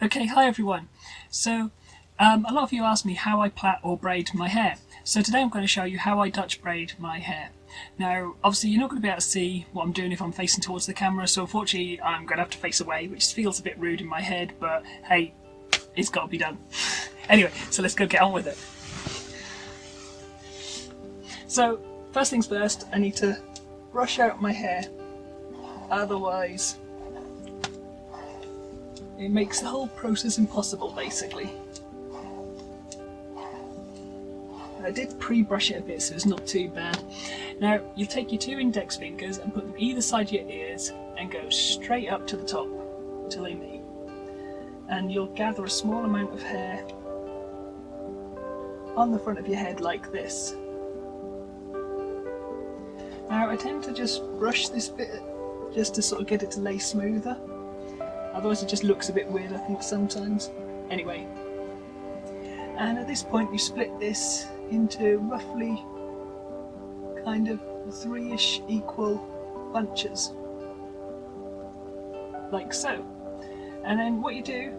Okay, hi everyone. So, a lot of you asked me how I plait or braid my hair. So today I'm going to show you how I Dutch braid my hair. Now, obviously you're not going to be able to see what I'm doing if I'm facing towards the camera, so unfortunately I'm going to have to face away, which feels a bit rude in my head, but hey, it's got to be done. Anyway, so let's go get on with it. So, first things first, I need to brush out my hair, otherwise it makes the whole process impossible, basically. I did pre-brush it a bit, so it's not too bad. Now, you take your two index fingers and put them either side of your ears and go straight up to the top till they meet. And you'll gather a small amount of hair on the front of your head like this. Now, I tend to just brush this bit just to sort of get it to lay smoother. Otherwise it just looks a bit weird, I think, sometimes. Anyway. And at this point you split this into roughly kind of 3-ish equal bunches. Like so. And then what you do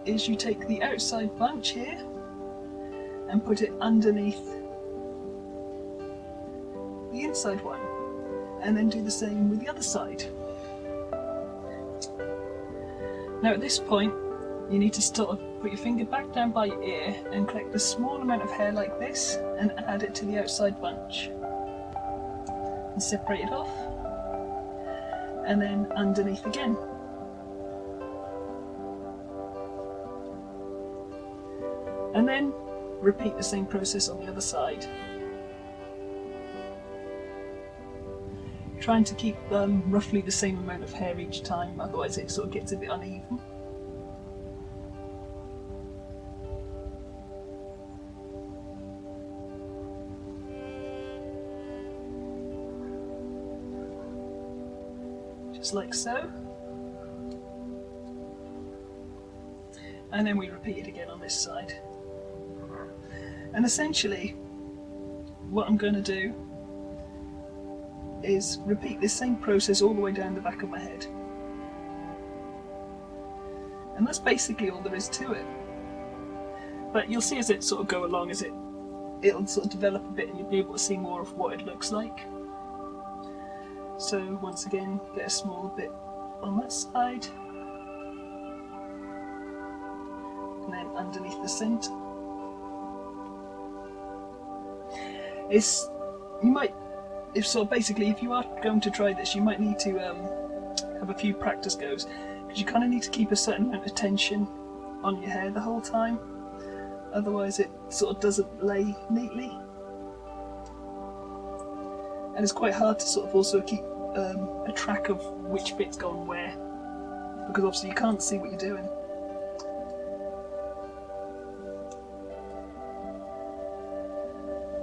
is you take the outside bunch here and put it underneath the inside one. And then do the same with the other side. Now at this point, you need to sort of put your finger back down by your ear and collect a small amount of hair like this and add it to the outside bunch. And separate it off. And then underneath again. And then repeat the same process on the other side. Trying to keep roughly the same amount of hair each time, otherwise it sort of gets a bit uneven. Just like so. And then we repeat it again on this side. And essentially, what I'm going to do is repeat this same process all the way down the back of my head. And that's basically all there is to it. But you'll see as it sort of go along, as it'll sort of develop a bit and you'll be able to see more of what it looks like. So once again, get a small bit on that side. And then underneath the centre. If you are going to try this, you might need to have a few practice goes, because you kind of need to keep a certain amount of tension on your hair the whole time, otherwise it sort of doesn't lay neatly. And it's quite hard to sort of also keep a track of which bit's gone where, because obviously you can't see what you're doing.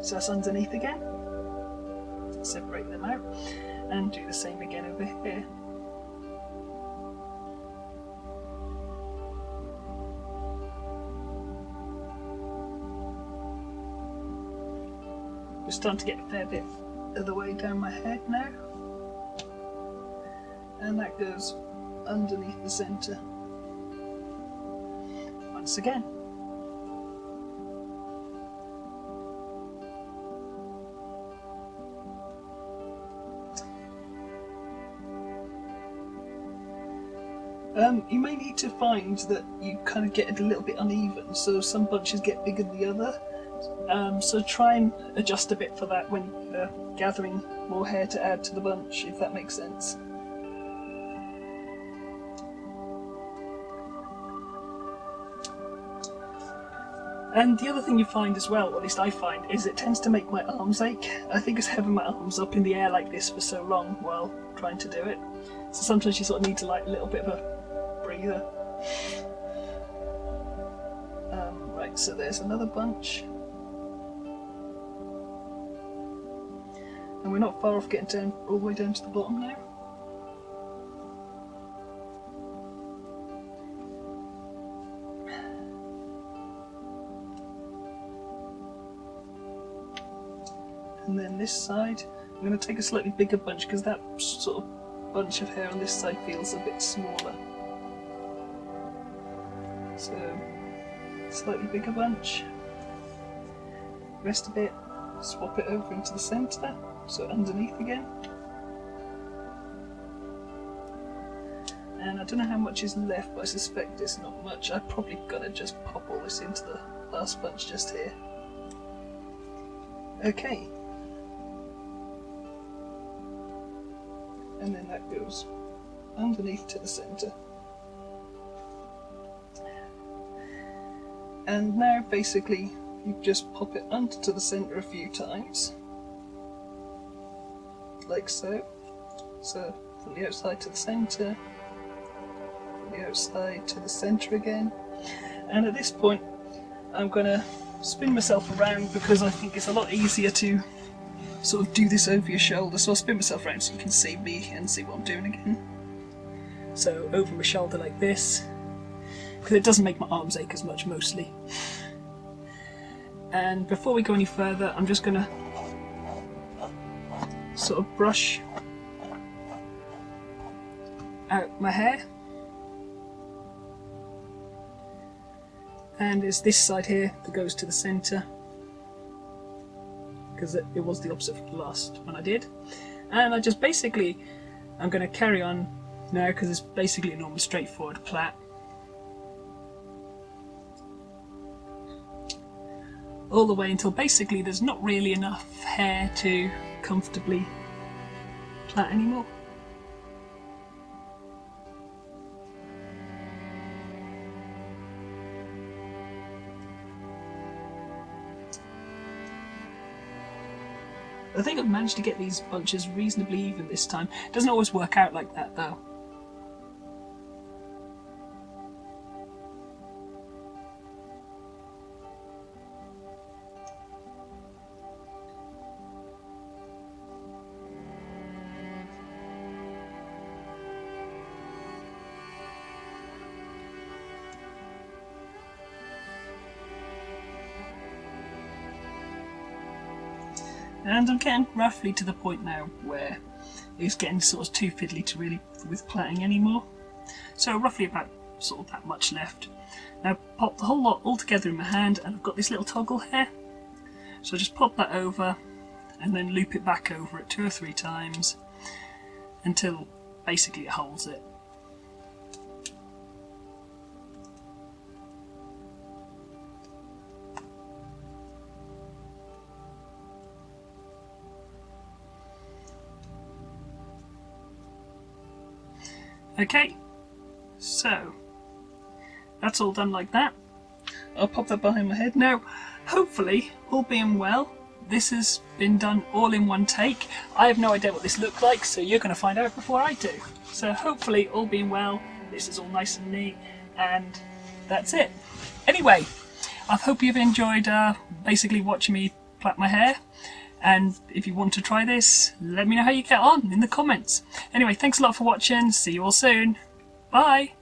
So that's underneath again. Separate them out and do the same again over here. We're starting to get a fair bit of the way down my head now, and that goes underneath the centre once again. You may need to find that you kind of get it a little bit uneven, so some bunches get bigger than the other. So try and adjust a bit for that when you're gathering more hair to add to the bunch, if that makes sense. And the other thing you find as well, or at least I find, is it tends to make my arms ache. I think it's having my arms up in the air like this for so long while trying to do it. So sometimes you sort of need to like a little bit of a breather. Right, so there's another bunch. And we're not far off getting down all the way down to the bottom now. And then this side, I'm going to take a slightly bigger bunch because that sort of bunch of hair on this side feels a bit smaller. So, slightly bigger bunch. Rest a bit, swap it over into the centre, so underneath again. And I don't know how much is left, but I suspect it's not much. I've probably got to just pop all this into the last bunch just here. Okay. And then that goes underneath to the centre. And now basically you just pop it under to the centre a few times, like so. So from the outside to the centre, from the outside to the centre again. And at this point I'm going to spin myself around because I think it's a lot easier to sort of do this over your shoulder. So I'll spin myself around so you can see me and see what I'm doing again. So over my shoulder like this, because it doesn't make my arms ache as much mostly. And before we go any further, I'm just going to sort of brush out my hair. And it's this side here that goes to the centre, because it was the opposite from the last one I did. And I just basically, I'm going to carry on now because it's basically a normal straightforward plait. All the way until basically there's not really enough hair to comfortably plait anymore. I think I've managed to get these bunches reasonably even this time. It doesn't always work out like that though. And I'm getting roughly to the point now where it's getting sort of too fiddly to really with plaiting anymore. So roughly about sort of that much left. Now pop the whole lot all together in my hand, and I've got this little toggle here. So just pop that over and then loop it back over it 2 or 3 times until basically it holds it. Okay, so that's all done like that. I'll pop that behind my head. Now, hopefully, all being well, this has been done all in one take. I have no idea what this looked like, so you're going to find out before I do. So hopefully, all being well, this is all nice and neat, and that's it. Anyway, I hope you've enjoyed basically watching me plait my hair. And if you want to try this, let me know how you get on in the comments. Anyway, thanks a lot for watching. See you all soon. Bye.